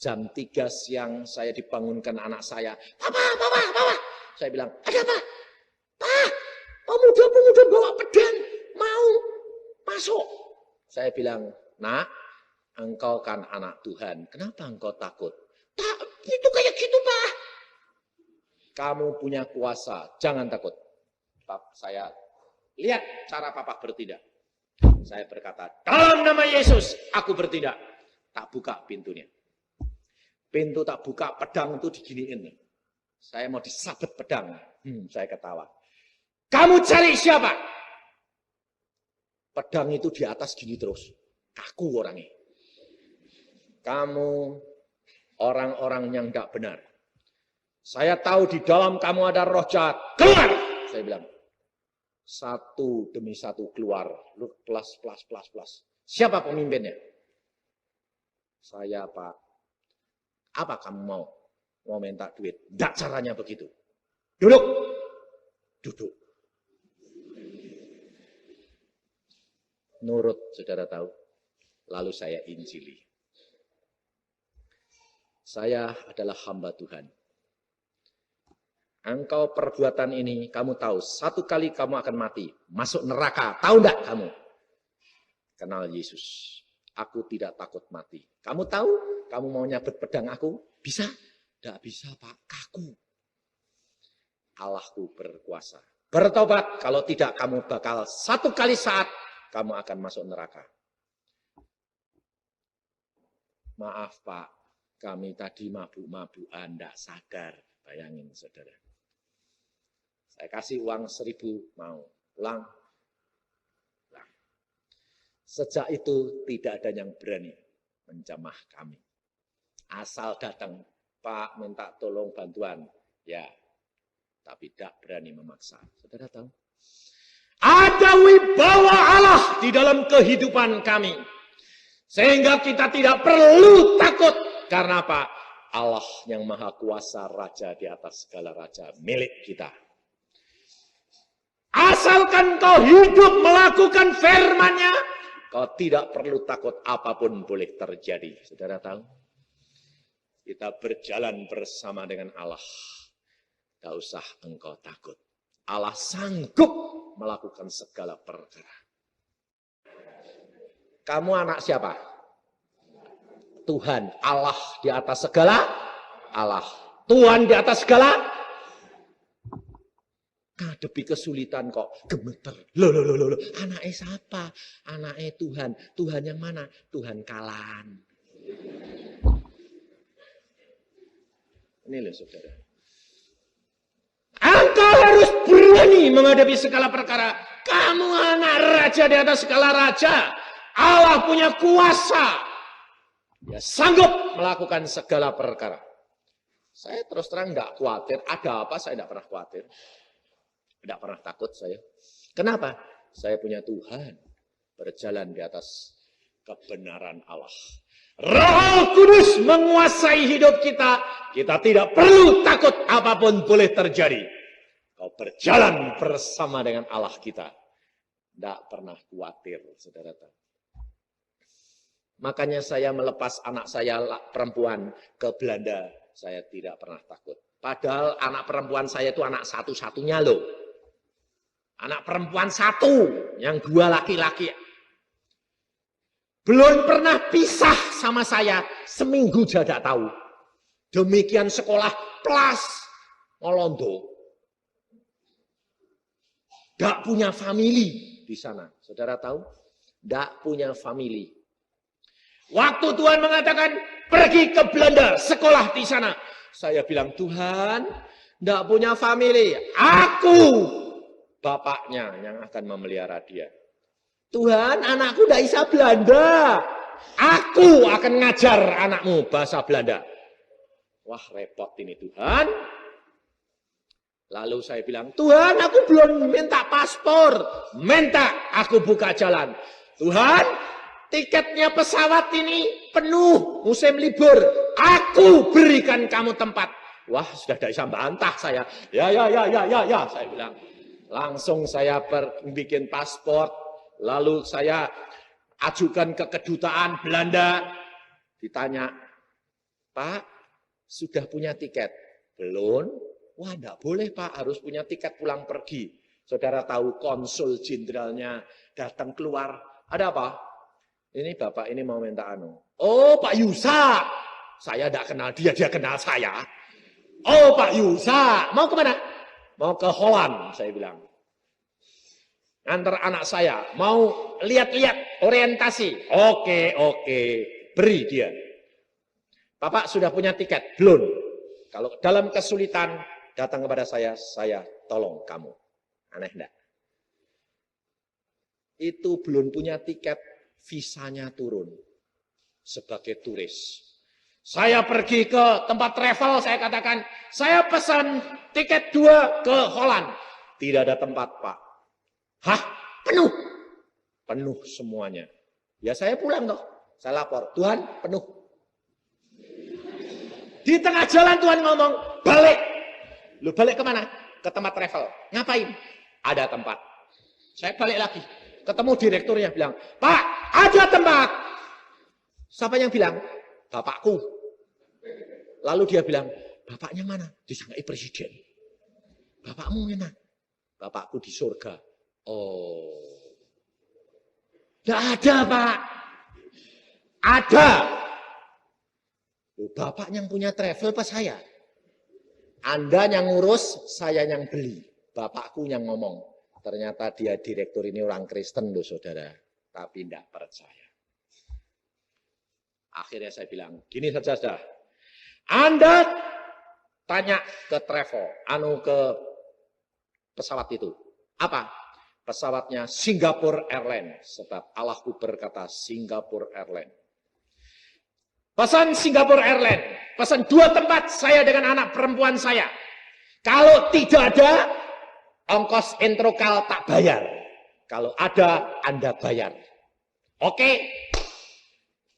Jam 3 siang saya dibangunkan anak saya. Papa. Saya bilang, ada apa? Pak, pemuda-pemuda bawa pedang, mau masuk. Saya bilang, nak, engkau kan anak Tuhan, kenapa engkau takut? Tak, itu kayak gitu Pak. Kamu punya kuasa, jangan takut. Saya lihat cara Papa bertindak. Saya berkata, dalam nama Yesus, aku bertindak. Tak buka pintunya. Pintu tak buka, pedang itu diginiin. Saya mau disabet pedang. Saya ketawa. Kamu cari siapa? Pedang itu di atas gini terus. Kaku orangnya. Kamu orang-orang yang tidak benar. Saya tahu di dalam kamu ada roh jahat. Keluar! Saya bilang. Satu demi satu keluar. Plus. Siapa pemimpinnya? Saya Pak. Apa kamu mau? Mau minta duit? Tidak caranya begitu. Duduk. Nurut, saudara tahu. Lalu saya injili. Saya adalah hamba Tuhan. Engkau perbuatan ini, kamu tahu. Satu kali kamu akan mati. Masuk neraka. Tahu enggak kamu? Kenal Yesus. Aku tidak takut mati. Kamu tahu? Kamu mau nyabet pedang aku? Bisa? Tidak bisa Pak. Kaku. Allahku berkuasa. Bertobat. Kalau tidak kamu bakal satu kali saat kamu akan masuk neraka. Maaf Pak, kami tadi mabuk-mabukan, tidak sadar. Bayangin saudara. Saya kasih uang 1.000, mau pulang. Sejak itu tidak ada yang berani menjamah kami. Asal datang, Pak minta tolong bantuan. Ya, tapi tidak berani memaksa. Saudara tahu? Ada wibawa Allah di dalam kehidupan kami. Sehingga kita tidak perlu takut. Karena apa? Allah yang maha kuasa, raja di atas segala raja, milik kita. Asalkan kau hidup melakukan firman-Nya, kau tidak perlu takut, apapun boleh terjadi. Saudara tahu? Kita berjalan bersama dengan Allah. Tidak usah engkau takut. Allah sanggup melakukan segala perkara. Kamu anak siapa? Tuhan. Allah di atas segala Allah. Tuhan di atas segala. Ngadepi kesulitan kok gemeter. Loh. Anaknya siapa? Anaknya Tuhan. Tuhan yang mana? Tuhan Kalan. Ini loh saudara. Engkau harus berani menghadapi segala perkara. Kamu anak raja di atas segala raja. Allah punya kuasa. Dia sanggup melakukan segala perkara. Saya terus terang tidak khawatir. Ada apa saya tidak pernah khawatir. Tidak pernah takut saya. Kenapa? Saya punya Tuhan. Berjalan di atas kebenaran Allah. Roh Kudus menguasai hidup kita. Kita tidak perlu takut, apapun boleh terjadi. Kau berjalan bersama dengan Allah kita. Tidak pernah khawatir, saudara tahu. Makanya saya melepas anak saya perempuan ke Belanda. Saya tidak pernah takut. Padahal anak perempuan saya itu anak satu-satunya loh. Anak perempuan satu, yang 2 laki-laki. Belum pernah pisah sama saya, seminggu saya tidak tahu. Demikian sekolah plus ngolondo. Tidak punya family di sana. Saudara tahu? Tidak punya family. Waktu Tuhan mengatakan, pergi ke Belanda, sekolah di sana. Saya bilang, Tuhan, tidak punya family. Aku bapaknya yang akan memelihara dia. Tuhan, anakku tidak bisa Belanda. Aku akan ngajar anakmu bahasa Belanda. Wah, repot ini Tuhan. Lalu saya bilang, Tuhan, aku belum minta paspor. Minta, aku buka jalan. Tuhan, tiketnya pesawat ini penuh musim libur. Aku berikan kamu tempat. Wah, sudah tidak bisa bantah saya. Ya, saya bilang. Langsung saya bikin paspor. Lalu saya ajukan ke kedutaan Belanda. Ditanya, Pak, sudah punya tiket? Belum. Wah, enggak boleh Pak, harus punya tiket pulang pergi. Saudara tahu konsul jenderalnya datang keluar. Ada apa? Ini Bapak ini mau minta anu. Oh, Pak Yusa. Saya enggak kenal dia, dia kenal saya. Oh, Pak Yusa. Mau kemana? Mau ke Holland, saya bilang. Antar anak saya, mau lihat-lihat orientasi. Oke, beri dia. Bapak sudah punya tiket? Belum. Kalau dalam kesulitan, datang kepada saya tolong kamu. Aneh enggak? Itu belum punya tiket, visanya turun. Sebagai turis. Saya pergi ke tempat travel, saya katakan, saya pesan tiket 2 ke Holland. Tidak ada tempat, Pak. Hah? Penuh? Penuh semuanya. Ya saya pulang toh. Saya lapor, Tuhan penuh. Di tengah jalan Tuhan ngomong, balik. Lu balik kemana? Ke tempat travel. Ngapain? Ada tempat. Saya balik lagi. Ketemu direkturnya bilang, Pak, ada tempat. Siapa yang bilang? Bapakku. Lalu dia bilang, bapaknya mana? Disangkai presiden. Bapakmu mana? Bapakku di surga. Oh. Tidak ada, Pak. Ada. Bapak yang punya travel apa saya? Anda yang ngurus, saya yang beli. Bapakku yang ngomong. Ternyata dia direktur ini orang Kristen loh saudara. Tapi tidak percaya. Akhirnya saya bilang, gini saja sudah. Anda tanya ke travel, ke pesawat itu. Apa? Pesawatnya Singapore Airlines. Sebab Allahku berkata Singapore Airlines. Pesan Singapore Airlines. Pesan 2 tempat saya dengan anak perempuan saya. Kalau tidak ada, ongkos introkal tak bayar. Kalau ada, Anda bayar. Oke.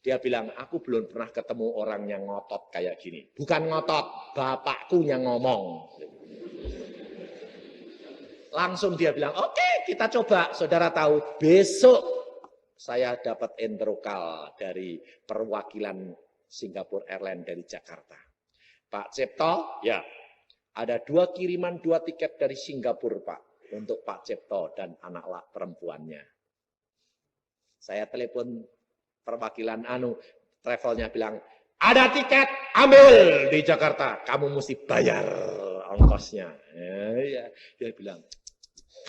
Dia bilang, aku belum pernah ketemu orang yang ngotot kayak gini. Bukan ngotot, bapakku yang ngomong. Langsung dia bilang, oke, kita coba. Saudara tahu, besok saya dapat introkal dari perwakilan Singapore Airlines dari Jakarta. Pak Cipto, ya, ada 2 kiriman 2 tiket dari Singapura, Pak. Untuk Pak Cipto dan anak perempuannya. Saya telepon perwakilan travelnya bilang, ada tiket, ambil di Jakarta. Kamu mesti bayar ongkosnya. Ya. Dia bilang,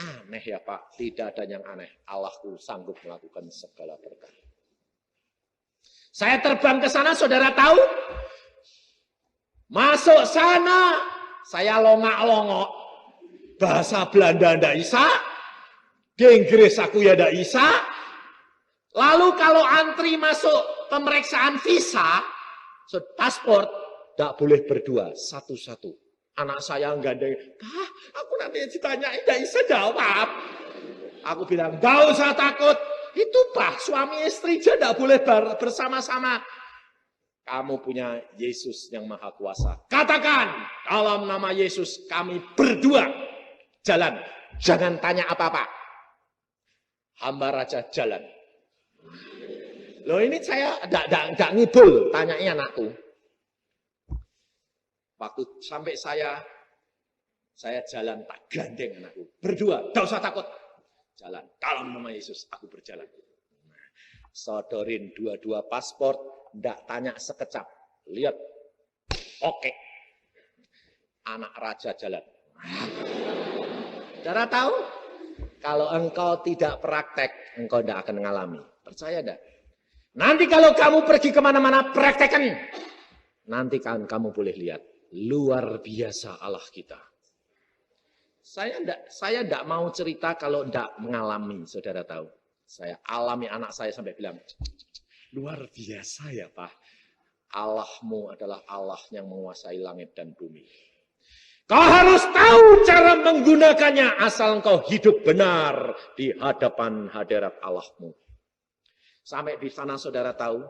aneh ya Pak, tidak ada yang aneh. Allahku sanggup melakukan segala perkara. Saya terbang ke sana, saudara tahu? Masuk sana, saya longak-longok. Bahasa Belanda ndak bisa, di Inggris aku ya ndak bisa. Lalu kalau antri masuk pemeriksaan visa, paspor, ndak boleh berdua, satu-satu. Anak saya gandeng, Pak, aku nanti ditanyain ndak bisa jawab. Aku bilang, gak usah takut. Itu Pak, suami istri aja ndak boleh bersama-sama. Kamu punya Yesus yang Maha Kuasa. Katakan, dalam nama Yesus kami berdua jalan. Jangan tanya apa-apa. Hamba Raja jalan. Loh ini saya enggak ngibul, tanyanya anakku. Waktu sampai saya jalan tak gandeng anakku. Berdua, enggak usah takut. Jalan, dalam nama Yesus aku berjalan. Sodorin 2 paspor, enggak tanya sekecap. Lihat, oke. Anak raja jalan. Saudara tahu? Kalau engkau tidak praktek, engkau tidak akan mengalami. Percaya enggak? Nanti kalau kamu pergi kemana-mana, praktekkan. Nanti kan kamu boleh lihat. Luar biasa Allah kita. Saya enggak mau cerita kalau enggak mengalami, saudara tahu. Saya alami, anak saya sampai bilang, luar biasa ya Pak. Allahmu adalah Allah yang menguasai langit dan bumi. Kau harus tahu cara menggunakannya asal engkau hidup benar di hadapan hadirat Allahmu. Sampai di sana saudara tahu,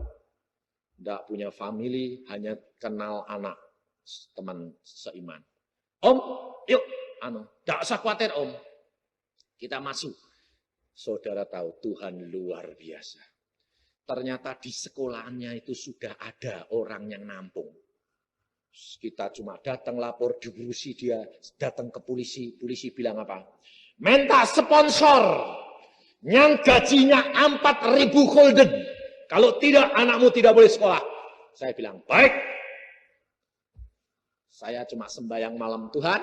tidak punya family, hanya kenal anak teman seiman. Om, yuk, tidak usah khawatir Om. Kita masuk. Saudara tahu Tuhan luar biasa. Ternyata di sekolahannya itu sudah ada orang yang nampung. Kita cuma datang lapor, diurusi dia, datang ke polisi. Polisi bilang apa? Minta sponsor yang gajinya 4.000 gulden. Kalau tidak, anakmu tidak boleh sekolah. Saya bilang, baik. Saya cuma sembahyang malam Tuhan.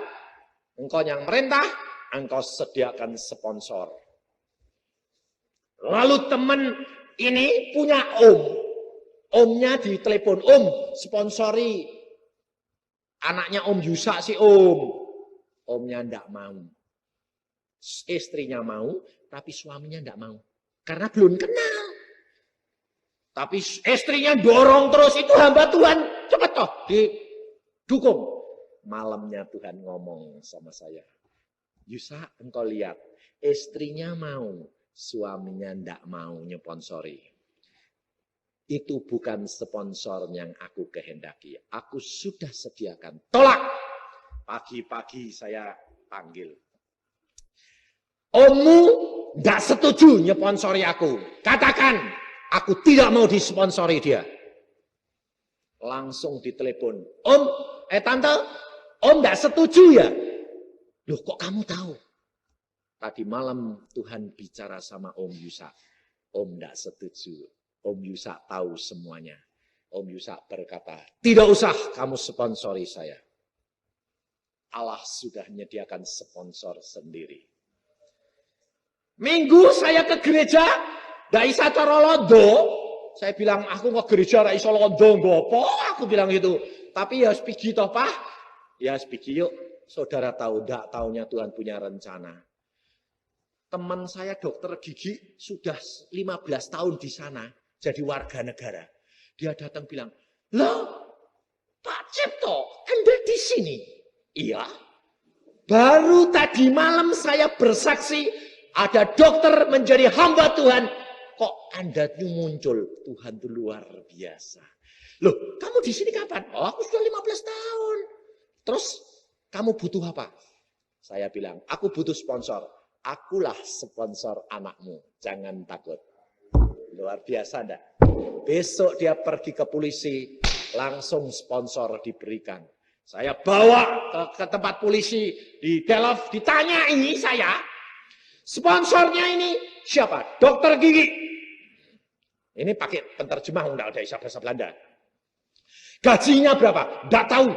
Engkau yang merintah, engkau sediakan sponsor. Lalu teman ini punya om. Omnya ditelepon, Om, sponsori anaknya Om Yusak sih Om. Omnya enggak mau. Istrinya mau, tapi suaminya enggak mau. Karena belum kenal. Tapi istrinya dorong terus, itu hamba Tuhan. Cepat toh, didukung. Malamnya Tuhan ngomong sama saya. Yusak, engkau lihat. Istrinya mau, suaminya enggak mau nyponsori. Itu bukan sponsor yang aku kehendaki. Aku sudah sediakan. Tolak. Pagi-pagi saya panggil. Ommu tidak setuju nyponsori aku. Katakan, aku tidak mau disponsori dia. Langsung ditelepon. Om, tante, Om tidak setuju ya? Loh kok kamu tahu? Tadi malam Tuhan bicara sama Om Yusak. Om tidak setuju. Om Yusak tahu semuanya. Om Yusak berkata, tidak usah kamu sponsori saya. Allah sudah menyediakan sponsor sendiri. Minggu saya ke gereja, ndak isa cara londo. Saya bilang, aku ke gereja ndak iso londo ngopo? Aku bilang gitu. Tapi ya spigi toh, Pak. Ya spigi yuk. Saudara tahu ndak taunya Tuhan punya rencana. Teman saya dokter gigi sudah 15 tahun di sana jadi warga negara. Dia datang bilang, "Loh, Pak Cipto, Anda di sini?" Iya. Baru tadi malam saya bersaksi ada dokter menjadi hamba Tuhan. Kok Anda itu muncul? Tuhan itu luar biasa. Loh, kamu di sini kapan? Oh, aku sudah 15 tahun. Terus kamu butuh apa? Saya bilang, aku butuh sponsor. Akulah sponsor anakmu. Jangan takut. Luar biasa enggak? Besok dia pergi ke polisi, langsung sponsor diberikan. Saya bawa ke tempat polisi di Delft, ditanyai saya. Sponsornya ini siapa? Dokter gigi. Ini pakai penterjemah, enggak ada bahasa Belanda. Gajinya berapa? Enggak tahu.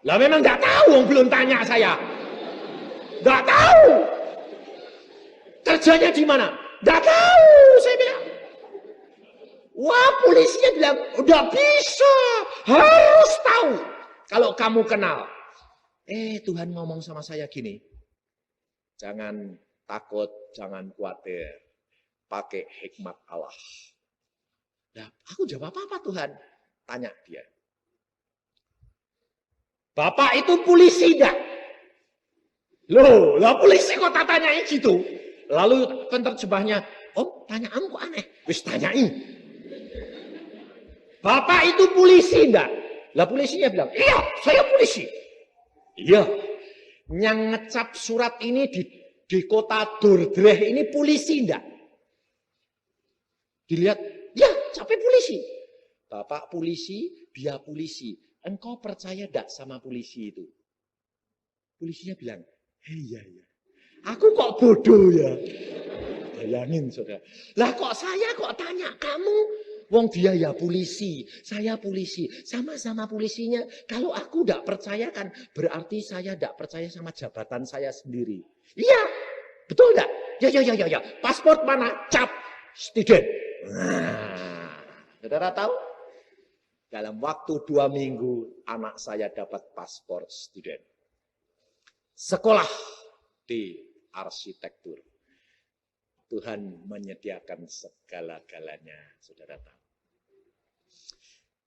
Lah memang enggak tahu, belum tanya saya. Enggak tahu. Kerjanya di mana? Enggak tahu, saya bilang. Wah, polisinya bilang, udah bisa, harus tahu. Kalau kamu kenal. Tuhan ngomong sama saya gini. Jangan takut, jangan khawatir. Pakai hikmat Allah. Nah, aku jawab apa Tuhan? Tanya dia. Bapak itu polisi enggak? Loh, lah polisi kok tak tanyain gitu? Lalu penerjemahnya, "Om, tanyaan kok aneh." Wis tanyain. "Bapak itu polisi enggak?" Lah polisinya bilang, "Iya, saya polisi." "Iya. Yang ngecap surat ini di kota Dordrecht ini polisi enggak?" Dilihat, "Ya, capek polisi." "Bapak polisi, dia polisi. Engkau percaya enggak sama polisi itu?" Polisinya bilang, "Iya. Aku kok bodoh ya." Bayangin saudara. Lah kok saya kok tanya kamu? Wong dia ya polisi, saya polisi. Sama-sama polisinya. Kalau aku tidak percaya kan berarti saya tidak percaya sama jabatan saya sendiri. Iya, betul enggak? Ya. Paspor mana? Cap, student. Nah, saudara tahu? Dalam waktu 2 minggu anak saya dapat paspor student. Sekolah di arsitektur. Tuhan menyediakan segala-galanya, saudara tahu.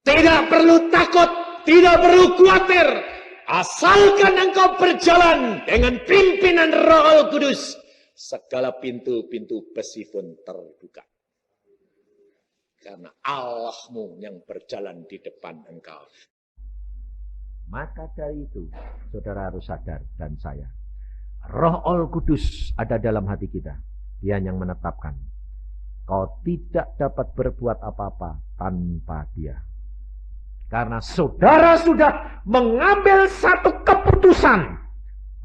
Tidak perlu takut, tidak perlu khawatir. Asalkan engkau berjalan dengan pimpinan Roh Kudus, segala pintu-pintu besi pun terbuka. Karena Allahmu yang berjalan di depan engkau. Maka dari itu, saudara harus sadar dan saya. Roh Kudus ada dalam hati kita. Dia yang menetapkan. Kau tidak dapat berbuat apa-apa tanpa dia. Karena saudara sudah mengambil satu keputusan.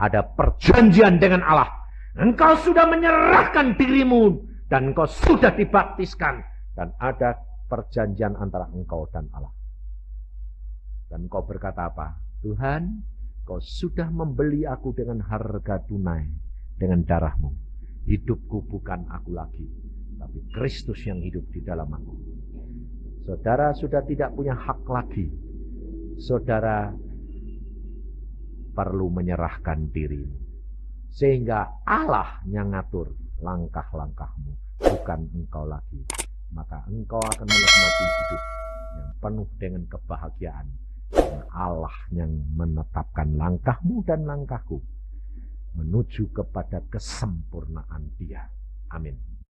Ada perjanjian dengan Allah. Engkau sudah menyerahkan dirimu. Dan engkau sudah dibaptiskan. Dan ada perjanjian antara engkau dan Allah. Dan engkau berkata apa? Tuhan, kau sudah membeli aku dengan harga tunai. Dengan darahmu. Hidupku bukan aku lagi, tapi Kristus yang hidup di dalam aku. Saudara sudah tidak punya hak lagi. Saudara perlu menyerahkan dirimu. Sehingga Allah yang ngatur langkah-langkahmu, bukan engkau lagi. Maka engkau akan menikmati hidup yang penuh dengan kebahagiaan. Dan Allah yang menetapkan langkahmu dan langkahku menuju kepada kesempurnaan Dia. Amin.